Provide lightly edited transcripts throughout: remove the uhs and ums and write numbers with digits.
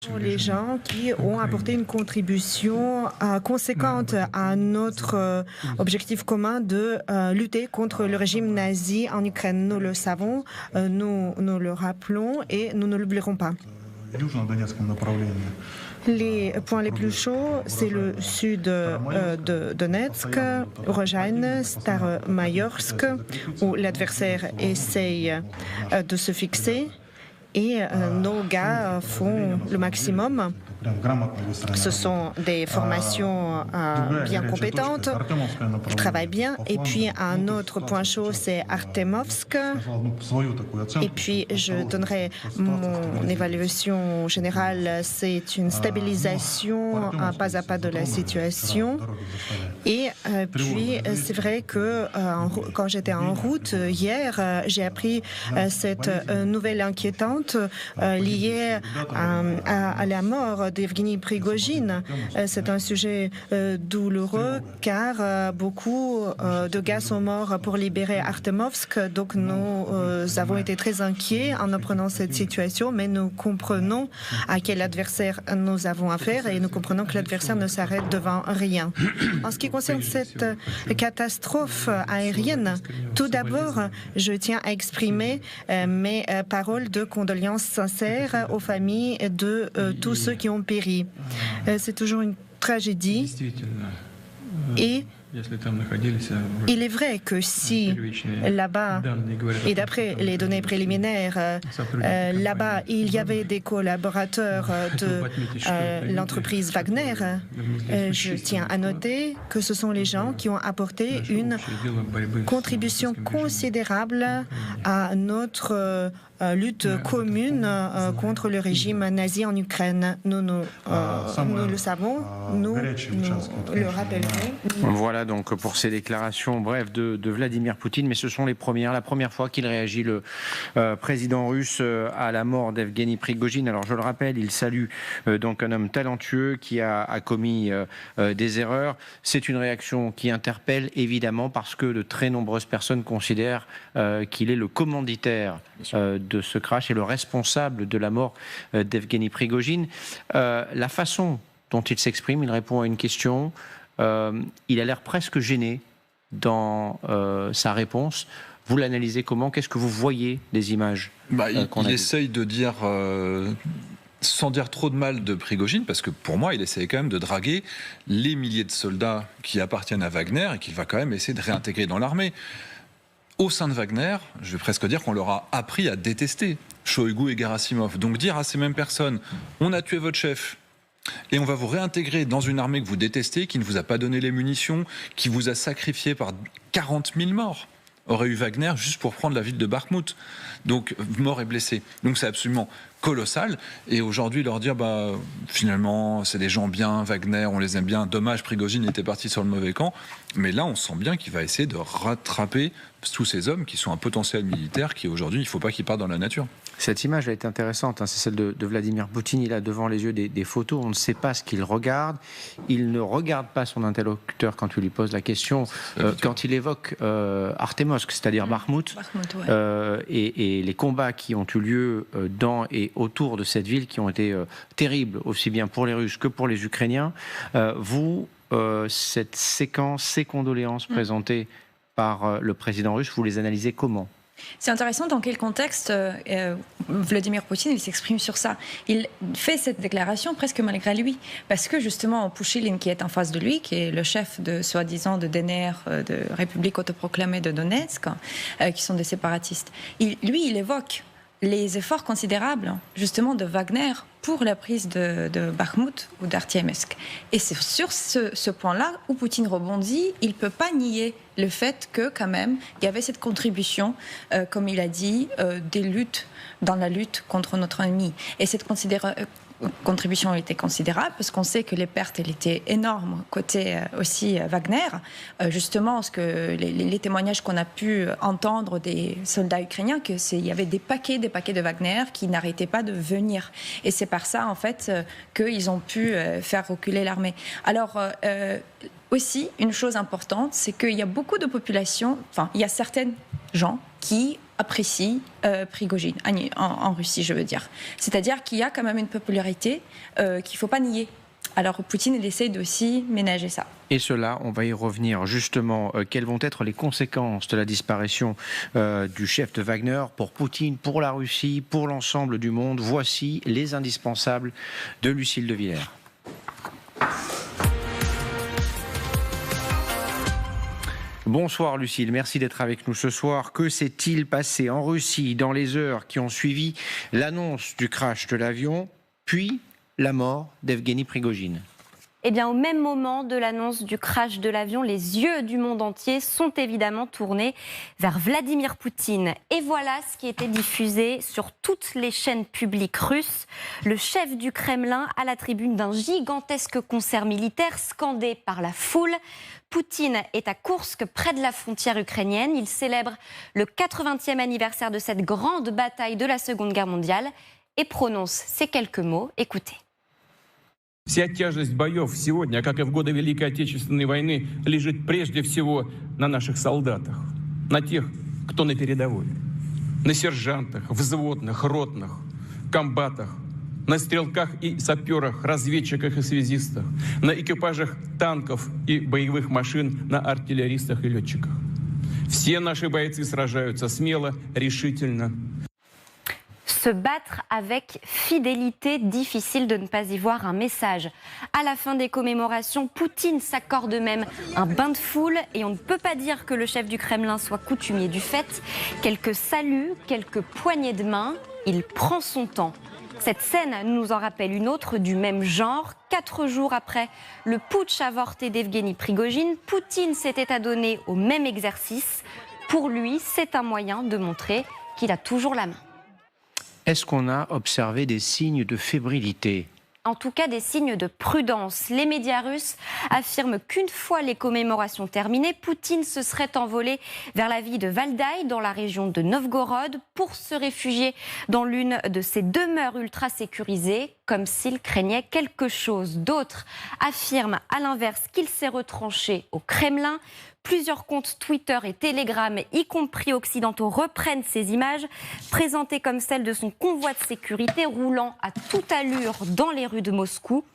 Pour les gens qui ont apporté une contribution conséquente à notre objectif commun de lutter contre le régime nazi en Ukraine. Nous le savons, nous le rappelons et nous ne l'oublierons pas. Les points les plus chauds, c'est le sud de Donetsk, Urozhaine, Staromayorsk, où l'adversaire essaye de se fixer. Et nos gars font le maximum. Ce sont des formations bien compétentes. Ils travaillent bien. Et puis, un autre point chaud, c'est Artemovsk. Et puis, je donnerai mon évaluation générale. C'est une stabilisation pas à pas de la situation. Et puis, c'est vrai que quand j'étais en route hier, j'ai appris cette nouvelle inquiétante liée à la mort d'Evgeny Prigojine. C'est un sujet douloureux car beaucoup de gars sont morts pour libérer Artemovsk. Donc nous avons été très inquiets en apprenant cette situation, mais nous comprenons à quel adversaire nous avons affaire et nous comprenons que l'adversaire ne s'arrête devant rien. En ce qui concerne cette catastrophe aérienne, tout d'abord, je tiens à exprimer mes paroles de condoléances sincères aux familles de tous ceux qui ont péri. C'est toujours une tragédie et il est vrai que si là-bas, et d'après les données préliminaires, là-bas, il y avait des collaborateurs de l'entreprise Wagner, je tiens à noter que ce sont les gens qui ont apporté une contribution considérable à notre lutte commune contre le régime nazi en Ukraine. Nous le savons, nous le rappelons. Voilà donc pour ces déclarations brèves de Vladimir Poutine, mais ce sont la première fois qu'il réagit, le président russe, à la mort d'Evgeny Prigojine. Alors je le rappelle, il salue donc un homme talentueux qui a commis des erreurs. C'est une réaction qui interpelle évidemment parce que de très nombreuses personnes considèrent qu'il est le commanditaire de ce crash et le responsable de la mort d'Evgeny Prigojine. La façon dont il s'exprime, il répond à une question. Il a l'air presque gêné dans sa réponse. Vous l'analysez comment? Qu'est-ce que vous voyez des images il essaye de dire, sans dire trop de mal de Prigojine, parce que pour moi, il essaye quand même de draguer les milliers de soldats qui appartiennent à Wagner et qu'il va quand même essayer de réintégrer dans l'armée. Au sein de Wagner, je vais presque dire qu'on leur a appris à détester Shoigu et Gerasimov. Donc dire à ces mêmes personnes, on a tué votre chef, et on va vous réintégrer dans une armée que vous détestez, qui ne vous a pas donné les munitions, qui vous a sacrifié par 40 000 morts, aurait eu Wagner juste pour prendre la ville de Bakhmut. Donc, morts et blessés. Donc c'est absolument colossal. Et aujourd'hui, leur dire, finalement, c'est des gens bien, Wagner, on les aime bien. Dommage, Prigojine était parti sur le mauvais camp. Mais là, on sent bien qu'il va essayer de rattraper tous ces hommes qui sont un potentiel militaire qui, aujourd'hui, il ne faut pas qu'ils partent dans la nature. Cette image est intéressante, c'est celle de Vladimir Poutine. Il a devant les yeux des photos, on ne sait pas ce qu'il regarde. Il ne regarde pas son interlocuteur quand il lui pose la question, quand il évoque Artemovsk, c'est-à-dire Bakhmut, et les combats qui ont eu lieu dans et autour de cette ville, qui ont été terribles, aussi bien pour les Russes que pour les Ukrainiens. Cette séquence, ces condoléances présentées par le président russe, vous les analysez comment ? C'est intéressant dans quel contexte Vladimir Poutine il s'exprime sur ça. Il fait cette déclaration presque malgré lui, parce que justement Pouchilin qui est en face de lui, qui est le chef de soi-disant de DNR, de République autoproclamée de Donetsk, qui sont des séparatistes, il évoque les efforts considérables justement de Wagner pour la prise de Bakhmut ou d'Artyemovsk. Et c'est sur ce point-là où Poutine rebondit. Il ne peut pas nier le fait que quand même il y avait cette contribution, comme il a dit, dans la lutte contre notre ennemi. Et cette contribution était considérable parce qu'on sait que les pertes étaient énormes côté aussi Wagner. Justement, ce que les témoignages qu'on a pu entendre des soldats ukrainiens, il y avait des paquets de Wagner qui n'arrêtaient pas de venir. Et c'est par ça, en fait, qu'ils ont pu faire reculer l'armée. Alors, aussi, une chose importante, c'est qu'il y a beaucoup de populations, il y a certaines gens qui apprécient Prigojine, en Russie, je veux dire. C'est-à-dire qu'il y a quand même une popularité qu'il ne faut pas nier. Alors Poutine, il essaie d'aussi ménager ça. Et cela, on va y revenir justement. Quelles vont être les conséquences de la disparition du chef de Wagner pour Poutine, pour la Russie, pour l'ensemble du monde? Voici les indispensables de Lucille de Villers. Bonsoir Lucille, merci d'être avec nous ce soir. Que s'est-il passé en Russie dans les heures qui ont suivi l'annonce du crash de l'avion, puis la mort d'Evgeny Prigojine? Eh bien, au même moment de l'annonce du crash de l'avion, les yeux du monde entier sont évidemment tournés vers Vladimir Poutine. Et voilà ce qui était diffusé sur toutes les chaînes publiques russes. Le chef du Kremlin à la tribune d'un gigantesque concert militaire scandé par la foule. Poutine est à Koursk, près de la frontière ukrainienne. Il célèbre le 80e anniversaire de cette grande bataille de la Seconde Guerre mondiale et prononce ces quelques mots. Écoutez. Вся тяжесть боев сегодня, как и в годы Великой Отечественной войны, лежит прежде всего на наших солдатах, на тех, кто на передовой, на сержантах, взводных, ротных, комбатах, на стрелках и саперах, разведчиках и связистах, на экипажах танков и боевых машин, на артиллеристах и летчиках. Все наши бойцы сражаются смело, решительно. Se battre avec fidélité, difficile de ne pas y voir un message. À la fin des commémorations, Poutine s'accorde même un bain de foule et on ne peut pas dire que le chef du Kremlin soit coutumier du fait. Quelques saluts, quelques poignées de main, il prend son temps. Cette scène nous en rappelle une autre du même genre. 4 jours après le putsch avorté d'Evgeny Prigojine, Poutine s'était adonné au même exercice. Pour lui, c'est un moyen de montrer qu'il a toujours la main. Est-ce qu'on a observé des signes de fébrilité ? En tout cas, des signes de prudence. Les médias russes affirment qu'une fois les commémorations terminées, Poutine se serait envolé vers la ville de Valdaï, dans la région de Novgorod, pour se réfugier dans l'une de ses demeures ultra sécurisées, comme s'il craignait quelque chose. D'autres affirment à l'inverse qu'il s'est retranché au Kremlin. Plusieurs comptes Twitter et Telegram, y compris occidentaux, reprennent ces images, présentées comme celles de son convoi de sécurité roulant à toute allure dans les rues de Moscou.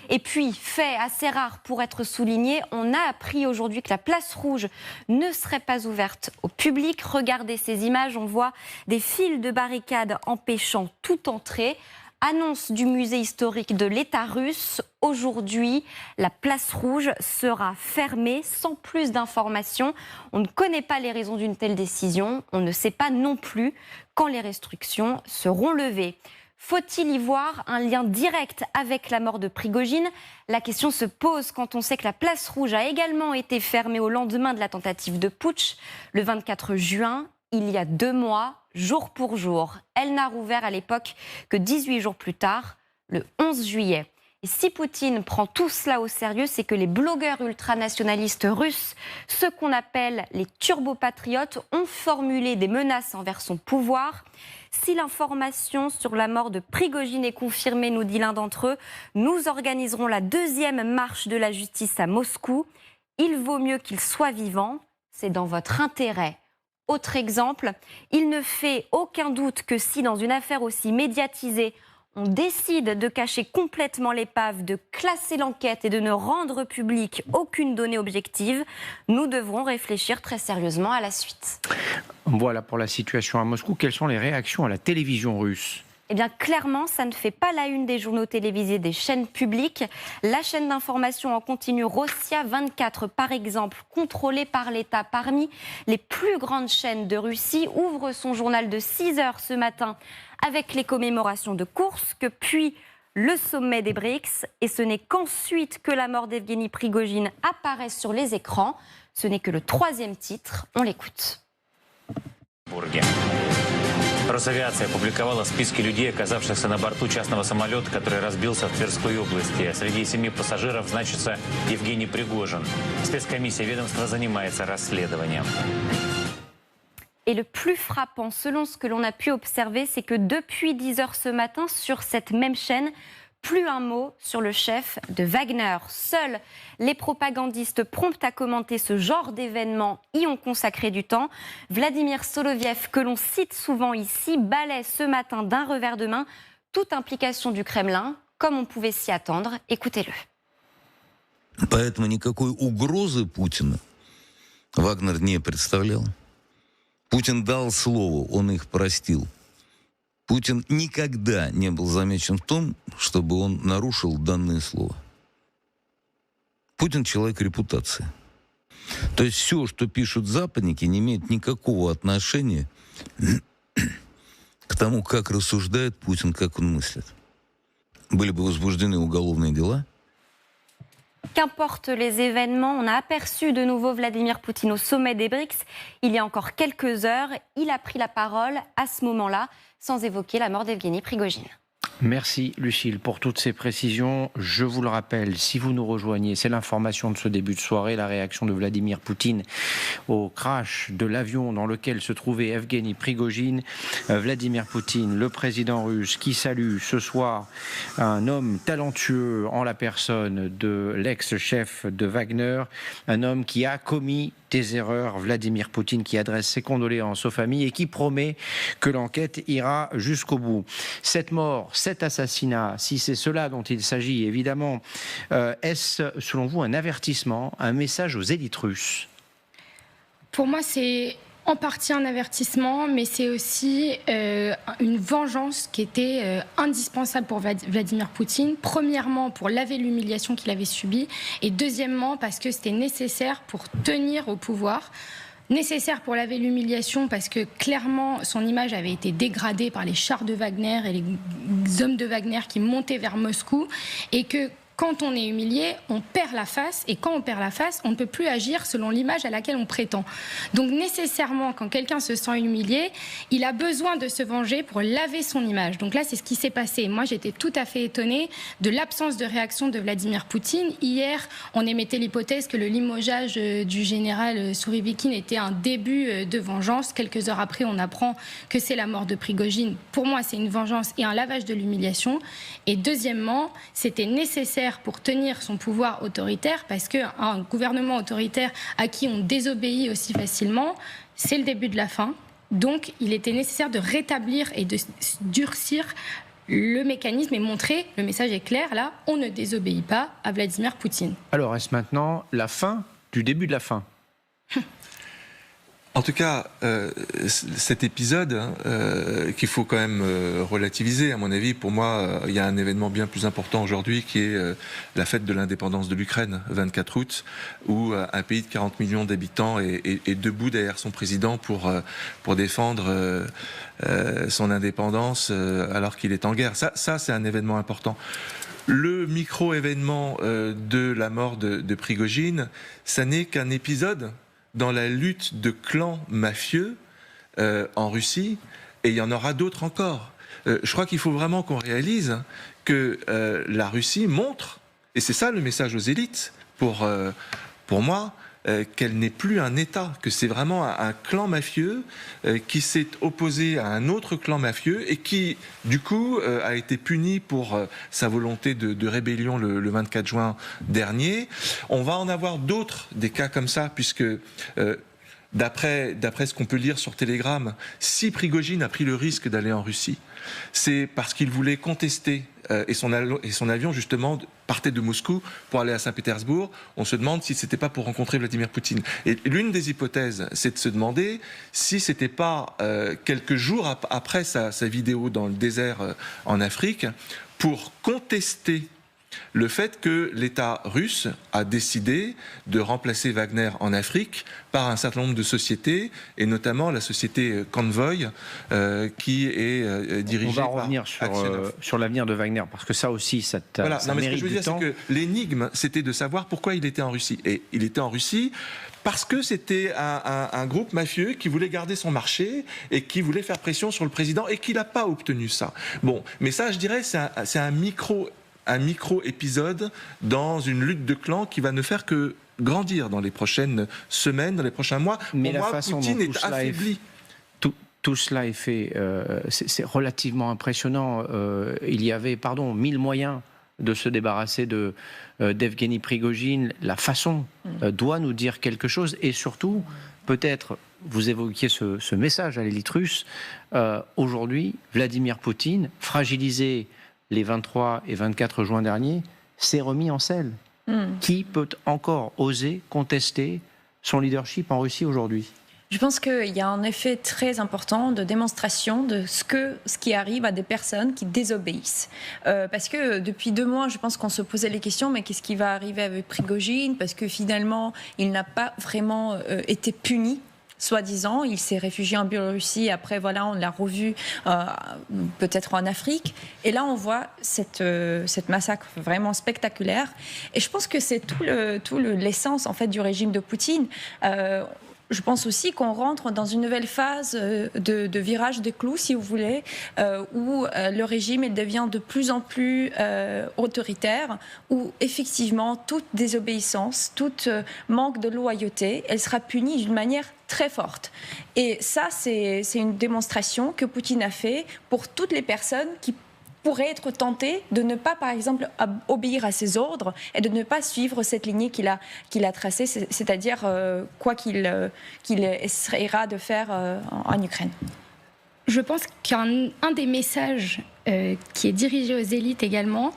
Et puis, fait assez rare pour être souligné, on a appris aujourd'hui que la place rouge ne serait pas ouverte au public. Regardez ces images, on voit des files de barricades empêchant toute entrée. Annonce du musée historique de l'État russe. Aujourd'hui, la place rouge sera fermée sans plus d'informations. On ne connaît pas les raisons d'une telle décision. On ne sait pas non plus quand les restrictions seront levées. Faut-il y voir un lien direct avec la mort de Prigojine? La question se pose quand on sait que la place rouge a également été fermée au lendemain de la tentative de putsch, le 24 juin. Il y a 2 mois, jour pour jour. Elle n'a rouvert à l'époque que 18 jours plus tard, le 11 juillet. Et si Poutine prend tout cela au sérieux, c'est que les blogueurs ultranationalistes russes, ceux qu'on appelle les turbopatriotes, ont formulé des menaces envers son pouvoir. Si l'information sur la mort de Prigojine est confirmée, nous dit l'un d'entre eux, nous organiserons la 2e marche de la justice à Moscou. Il vaut mieux qu'il soit vivant, c'est dans votre intérêt. Autre exemple, il ne fait aucun doute que si dans une affaire aussi médiatisée, on décide de cacher complètement l'épave, de classer l'enquête et de ne rendre publique aucune donnée objective, nous devrons réfléchir très sérieusement à la suite. Voilà pour la situation à Moscou. Quelles sont les réactions à la télévision russe ? Eh bien, clairement, ça ne fait pas la une des journaux télévisés des chaînes publiques. La chaîne d'information en continu Rossiya 24, par exemple, contrôlée par l'État parmi les plus grandes chaînes de Russie, ouvre son journal de 6 heures ce matin avec les commémorations de Koursk, puis le sommet des BRICS. Et ce n'est qu'ensuite que la mort d'Evgeny Prigojine apparaît sur les écrans. Ce n'est que le 3e titre. On l'écoute. Росавиация опубликовала списки людей, оказавшихся на борту частного самолета, который разбился в Тверской области. Среди 7 пассажиров значится Евгений Пригожин. Спецкомиссия ведомства занимается расследованием. Et le plus frappant, selon ce que l'on a pu observer, c'est que depuis 10 heures ce matin, sur cette même chaîne, plus un mot sur le chef de Wagner. Seuls les propagandistes prompts à commenter ce genre d'événements y ont consacré du temps. Vladimir Soloviev, que l'on cite souvent ici, balaie ce matin d'un revers de main toute implication du Kremlin, comme on pouvait s'y attendre. Écoutez-le. Поэтому никакой угрозы Путина Вагнер не представлял. Путин дал слово, он их простил. Путин никогда не был замечен в том, чтобы он нарушил данное слово. Путин человек репутации. То есть все, что пишут западники, не имеет никакого отношения к тому, как рассуждает Путин, как он мыслит. Были бы возбуждены уголовные дела. Qu'importe les événements, on a aperçu de nouveau Vladimir Poutine au sommet des BRICS il y a encore quelques heures. Il a pris la parole à ce moment-là, sans évoquer la mort d'Evgeny Prigojine. Merci Lucille pour toutes ces précisions. Je vous le rappelle, si vous nous rejoignez, c'est l'information de ce début de soirée, la réaction de Vladimir Poutine au crash de l'avion dans lequel se trouvait Evgeny Prigojine. Vladimir Poutine, le président russe, qui salue ce soir un homme talentueux en la personne de l'ex-chef de Wagner, un homme qui a commis des erreurs. Vladimir Poutine qui adresse ses condoléances aux familles et qui promet que l'enquête ira jusqu'au bout. Cette mort, cet assassinat, si c'est cela dont il s'agit, évidemment, est-ce, selon vous, un avertissement, un message aux élites russes? Pour moi, c'est en partie un avertissement, mais c'est aussi une vengeance qui était indispensable pour Vladimir Poutine. Premièrement, pour laver l'humiliation qu'il avait subie, et deuxièmement, parce que c'était nécessaire pour tenir au pouvoir. Nécessaire pour laver l'humiliation parce que clairement son image avait été dégradée par les chars de Wagner et les hommes de Wagner qui montaient vers Moscou, et que quand on est humilié, on perd la face, et quand on perd la face, on ne peut plus agir selon l'image à laquelle on prétend. Donc nécessairement, quand quelqu'un se sent humilié, il a besoin de se venger pour laver son image. Donc là, c'est ce qui s'est passé. Moi, j'étais tout à fait étonnée de l'absence de réaction de Vladimir Poutine. Hier, on émettait l'hypothèse que le limogeage du général Sourovikine était un début de vengeance. Quelques heures après, on apprend que c'est la mort de Prigojine. Pour moi, c'est une vengeance et un lavage de l'humiliation. Et deuxièmement, c'était nécessaire pour tenir son pouvoir autoritaire, parce qu'un gouvernement autoritaire à qui on désobéit aussi facilement, c'est le début de la fin. Donc il était nécessaire de rétablir et de durcir le mécanisme et montrer, le message est clair, là, on ne désobéit pas à Vladimir Poutine. Alors est-ce maintenant la fin du début de la fin? En tout cas, cet épisode qu'il faut quand même relativiser, à mon avis, pour moi, il y a un événement bien plus important aujourd'hui qui est la fête de l'indépendance de l'Ukraine, 24 août, où un pays de 40 millions d'habitants est debout derrière son président pour défendre son indépendance alors qu'il est en guerre. Ça c'est un événement important. Le micro-événement de la mort de Prigojine, ça n'est qu'un épisode dans la lutte de clans mafieux en Russie, et il y en aura d'autres encore. Je crois qu'il faut vraiment qu'on réalise que la Russie montre, et c'est ça le message aux élites, pour moi, qu'elle n'est plus un État, que c'est vraiment un clan mafieux qui s'est opposé à un autre clan mafieux et qui, du coup, a été puni pour sa volonté de rébellion le 24 juin dernier. On va en avoir d'autres, des cas comme ça, puisque d'après ce qu'on peut lire sur Telegram, si Prigojine a pris le risque d'aller en Russie, c'est parce qu'il voulait contester, et son avion justement partait de Moscou pour aller à Saint-Pétersbourg. On se demande si c'était pas pour rencontrer Vladimir Poutine. Et l'une des hypothèses, c'est de se demander si c'était pas quelques jours après sa vidéo dans le désert en Afrique, pour contester le fait que l'État russe a décidé de remplacer Wagner en Afrique par un certain nombre de sociétés, et notamment la société Convoy, qui est dirigée par... On va revenir sur l'avenir de Wagner, parce que ça aussi, ça voilà. Ça non, mais ce que mérite je veux du dire, temps. c'est que l'énigme, c'était de savoir pourquoi il était en Russie. Et il était en Russie parce que c'était un groupe mafieux qui voulait garder son marché et qui voulait faire pression sur le président, et qui n'a pas obtenu ça. Bon, mais ça, je dirais, c'est un micro-épisode dans une lutte de clans qui va ne faire que grandir dans les prochaines semaines, dans les prochains mois. Mais pour la moi, façon Poutine dont est affaibli. Tout cela est fait, c'est relativement impressionnant. Il y avait, 1000 moyens de se débarrasser d'Evgeny Prigojine, la façon doit nous dire quelque chose. Et surtout, peut-être, vous évoquiez ce message à l'élite russe, aujourd'hui, Vladimir Poutine, fragilisé les 23 et 24 juin dernier, s'est remis en selle. Qui peut encore oser contester son leadership en Russie aujourd'hui ? Je pense qu'il y a un effet très important de démonstration de ce qui arrive à des personnes qui désobéissent. Parce que depuis 2 mois, je pense qu'on se posait les questions, mais qu'est-ce qui va arriver avec Prigojine ? Parce que finalement, il n'a pas vraiment été puni. Soi-disant, il s'est réfugié en Biélorussie. Après, voilà, on l'a revu peut-être en Afrique. Et là, on voit cette massacre vraiment spectaculaire. Et je pense que c'est tout l'essence en fait du régime de Poutine. Je pense aussi qu'on rentre dans une nouvelle phase de virage de clous, si vous voulez, où le régime il devient de plus en plus autoritaire, où effectivement toute désobéissance, tout manque de loyauté, elle sera punie d'une manière très forte. Et ça, c'est une démonstration que Poutine a fait pour toutes les personnes qui pourrait être tenté de ne pas, par exemple, obéir à ses ordres et de ne pas suivre cette lignée qu'il a tracée, c'est-à-dire quoi qu'il essaiera de faire en Ukraine. Je pense qu'un des messages qui est dirigé aux élites également,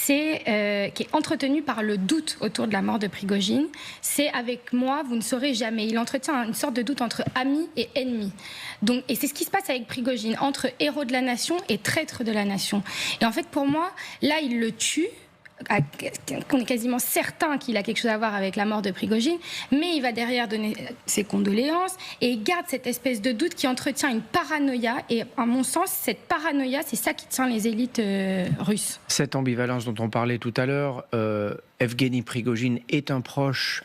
qui est entretenu par le doute autour de la mort de Prigojine, c'est « avec moi, vous ne saurez jamais ». Il entretient une sorte de doute entre amis et ennemis. Donc, et c'est ce qui se passe avec Prigojine, entre héros de la nation et traître de la nation. Et en fait, pour moi, là, il le tue. On est quasiment certain qu'il a quelque chose à voir avec la mort de Prigojine, mais il va derrière donner ses condoléances et il garde cette espèce de doute qui entretient une paranoïa. Et à mon sens, cette paranoïa, c'est ça qui tient les élites russes. Cette ambivalence dont on parlait tout à l'heure, Evgeny Prigojine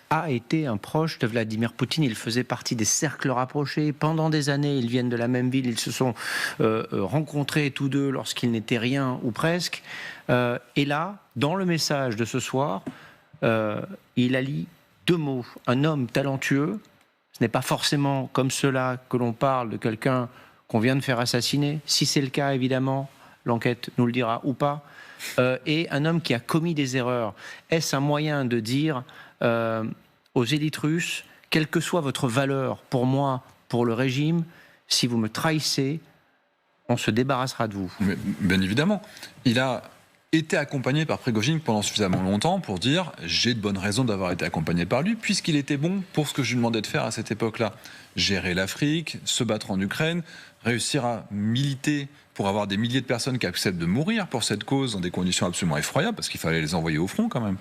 a été un proche de Vladimir Poutine. Il faisait partie des cercles rapprochés. Pendant des années, ils viennent de la même ville. Ils se sont rencontrés tous deux lorsqu'ils n'étaient rien ou presque. Et là, dans le message de ce soir, il allie 2 mots. Un homme talentueux, ce n'est pas forcément comme cela que l'on parle de quelqu'un qu'on vient de faire assassiner. Si c'est le cas, évidemment, l'enquête nous le dira ou pas. Et un homme qui a commis des erreurs. Est-ce un moyen de dire aux élites russes, quelle que soit votre valeur pour moi, pour le régime, si vous me trahissez, on se débarrassera de vous? Mais, bien évidemment. Il a été accompagné par Prigojine pendant suffisamment longtemps pour dire j'ai de bonnes raisons d'avoir été accompagné par lui, puisqu'il était bon pour ce que je lui demandais de faire à cette époque-là. Gérer l'Afrique, se battre en Ukraine, réussir à militer pour avoir des milliers de personnes qui acceptent de mourir pour cette cause dans des conditions absolument effroyables, parce qu'il fallait les envoyer au front quand même.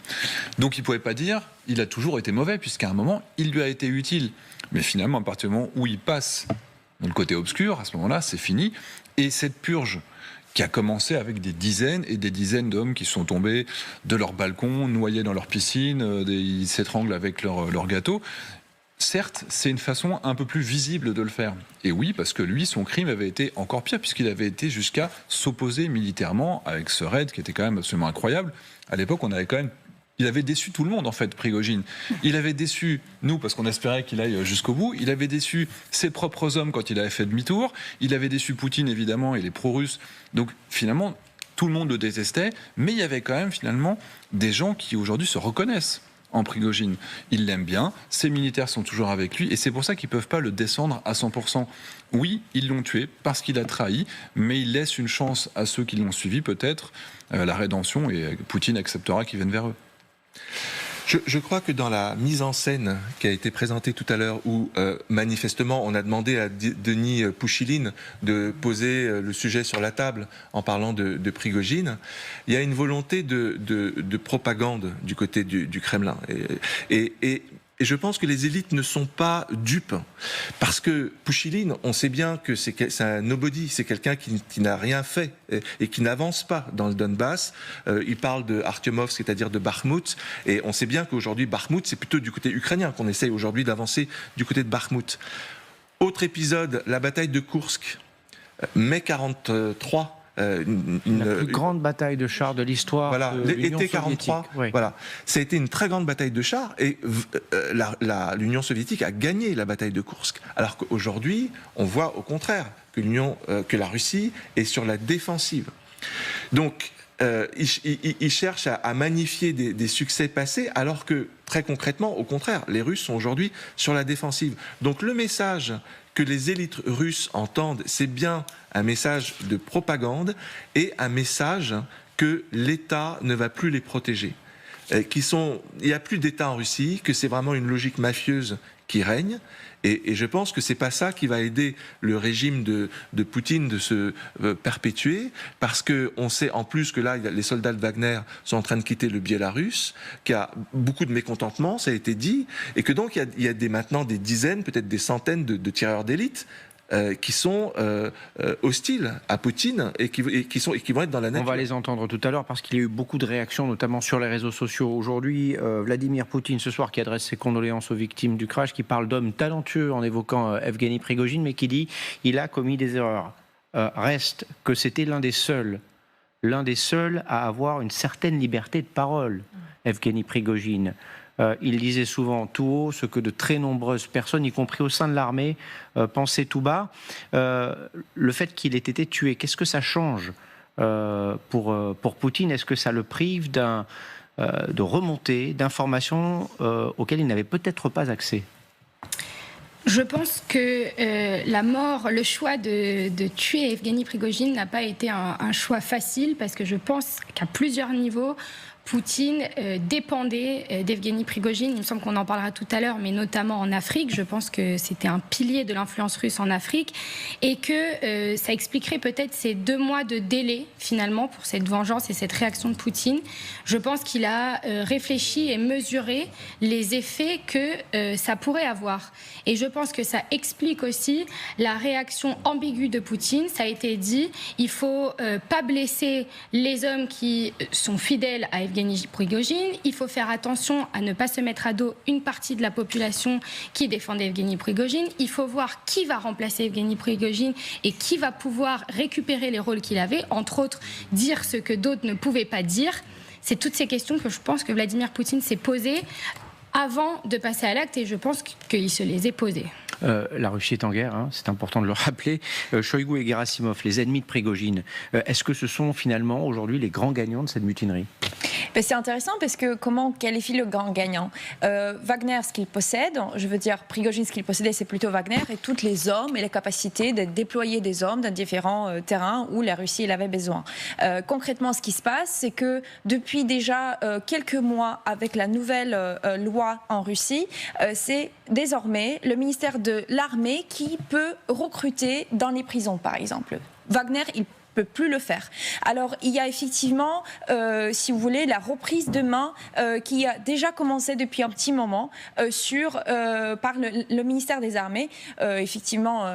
Donc il ne pouvait pas dire il a toujours été mauvais, puisqu'à un moment, il lui a été utile. Mais finalement, à partir du moment où il passe dans le côté obscur, à ce moment-là, c'est fini. Et cette purge qui a commencé avec des dizaines et des dizaines d'hommes qui sont tombés de leur balcon, noyés dans leur piscine, ils s'étranglent avec leur gâteau. Certes, c'est une façon un peu plus visible de le faire. Et oui, parce que lui, son crime avait été encore pire, puisqu'il avait été jusqu'à s'opposer militairement avec ce raid qui était quand même absolument incroyable. À l'époque, il avait déçu tout le monde, en fait, Prigojine. Il avait déçu nous, parce qu'on espérait qu'il aille jusqu'au bout. Il avait déçu ses propres hommes quand il avait fait demi-tour. Il avait déçu Poutine, évidemment, et les pro-russes. Donc, finalement, tout le monde le détestait. Mais il y avait quand même, finalement, des gens qui, aujourd'hui, se reconnaissent en Prigojine. Ils l'aiment bien. Ses militaires sont toujours avec lui. Et c'est pour ça qu'ils ne peuvent pas le descendre à 100%. Oui, ils l'ont tué parce qu'il a trahi. Mais il laisse une chance à ceux qui l'ont suivi, peut-être, la rédemption. Et Poutine acceptera qu'ils viennent vers eux. Je crois que dans la mise en scène qui a été présentée tout à l'heure, où manifestement on a demandé à Denis Pouchiline de poser le sujet sur la table en parlant de Prigojine, il y a une volonté de propagande du côté du Kremlin. Et je pense que les élites ne sont pas dupes. Parce que Pouchiline, on sait bien que c'est un nobody, c'est quelqu'un qui n'a rien fait et qui n'avance pas dans le Donbass. Il parle de Artyomov, c'est-à-dire de Bakhmout. Et on sait bien qu'aujourd'hui, Bakhmout, c'est plutôt du côté ukrainien qu'on essaye aujourd'hui d'avancer du côté de Bakhmout. Autre épisode, la bataille de Koursk, mai 1943. La plus grande bataille de chars de l'histoire. Voilà, l'été 43. Oui. Voilà, ça a été une très grande bataille de chars et l'Union soviétique a gagné la bataille de Koursk. Alors qu'aujourd'hui, on voit au contraire que la Russie est sur la défensive. Donc, ils cherchent à magnifier des succès passés, alors que, très concrètement, au contraire, les Russes sont aujourd'hui sur la défensive. Donc le message que les élites russes entendent, c'est bien un message de propagande et un message que l'État ne va plus les protéger. Il n'y a plus d'État en Russie, que c'est vraiment une logique mafieuse qui règne. Et je pense que c'est pas ça qui va aider le régime de Poutine de se perpétuer, parce qu'on sait en plus que là, les soldats de Wagner sont en train de quitter le Biélarus, qu'il y a beaucoup de mécontentement, ça a été dit, et que donc il y a maintenant des dizaines, peut-être des centaines de tireurs d'élite qui sont hostiles à Poutine et qui vont être dans la nature. On va les entendre tout à l'heure parce qu'il y a eu beaucoup de réactions, notamment sur les réseaux sociaux. Aujourd'hui, Vladimir Poutine, ce soir, qui adresse ses condoléances aux victimes du crash, qui parle d'hommes talentueux en évoquant Evgeny Prigojine, mais qui dit il a commis des erreurs. Reste que c'était l'un des seuls à avoir une certaine liberté de parole, Evgeny Prigojine. Il disait souvent tout haut ce que de très nombreuses personnes, y compris au sein de l'armée, pensaient tout bas. Le fait qu'il ait été tué, qu'est-ce que ça change pour Poutine? Est-ce que ça le prive de remontées, d'informations auxquelles il n'avait peut-être pas accès? Je pense que la mort, le choix de tuer Evgeny Prigojine n'a pas été un choix facile, parce que je pense qu'à plusieurs niveaux, Poutine dépendait d'Evgeny Prigojine. Il me semble qu'on en parlera tout à l'heure, mais notamment en Afrique. Je pense que c'était un pilier de l'influence russe en Afrique, et que ça expliquerait peut-être ces 2 mois de délai, finalement, pour cette vengeance et cette réaction de Poutine. Je pense qu'il a réfléchi et mesuré les effets que ça pourrait avoir. Et je pense que ça explique aussi la réaction ambiguë de Poutine. Ça a été dit, il faut pas blesser les hommes qui sont fidèles à Evgeny Prigojine. Il faut faire attention à ne pas se mettre à dos une partie de la population qui défendait Evgeny Prigojine. Il faut voir qui va remplacer Evgeny Prigojine et qui va pouvoir récupérer les rôles qu'il avait, entre autres dire ce que d'autres ne pouvaient pas dire. C'est toutes ces questions que je pense que Vladimir Poutine s'est posées avant de passer à l'acte, et je pense qu'il se les est posées. La Russie est en guerre, hein, c'est important de le rappeler. Shoigu et Gerasimov, les ennemis de Prigojine, est-ce que ce sont finalement aujourd'hui les grands gagnants de cette mutinerie? C'est intéressant parce que comment on qualifie le grand gagnant? Wagner, ce qu'il possède, je veux dire Prigojine, ce qu'il possédait, c'est plutôt Wagner et tous les hommes et les capacités de déployer des hommes dans différents terrains où la Russie avait besoin. Concrètement, ce qui se passe, c'est que depuis déjà quelques mois, avec la nouvelle loi en Russie, c'est désormais le ministère de l'armée qui peut recruter dans les prisons, par exemple. Wagner, il peut plus le faire. Alors, il y a effectivement, si vous voulez, la reprise de main qui a déjà commencé depuis un petit moment par le ministère des Armées. Effectivement,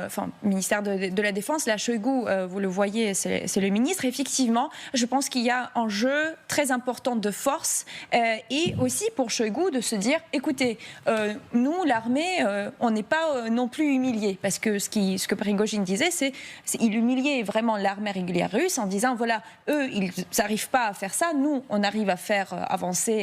ministère de la Défense, la Shoigu, vous le voyez, c'est le ministre. Effectivement, je pense qu'il y a un jeu très important de force et aussi pour Shoigu de se dire, écoutez, nous, l'armée, on n'est pas non plus humiliés. Parce que ce que Prigojine disait, c'est il humiliait vraiment l'armée régulière russe en disant, voilà, eux, ils n'arrivent pas à faire ça, nous, on arrive à faire avancer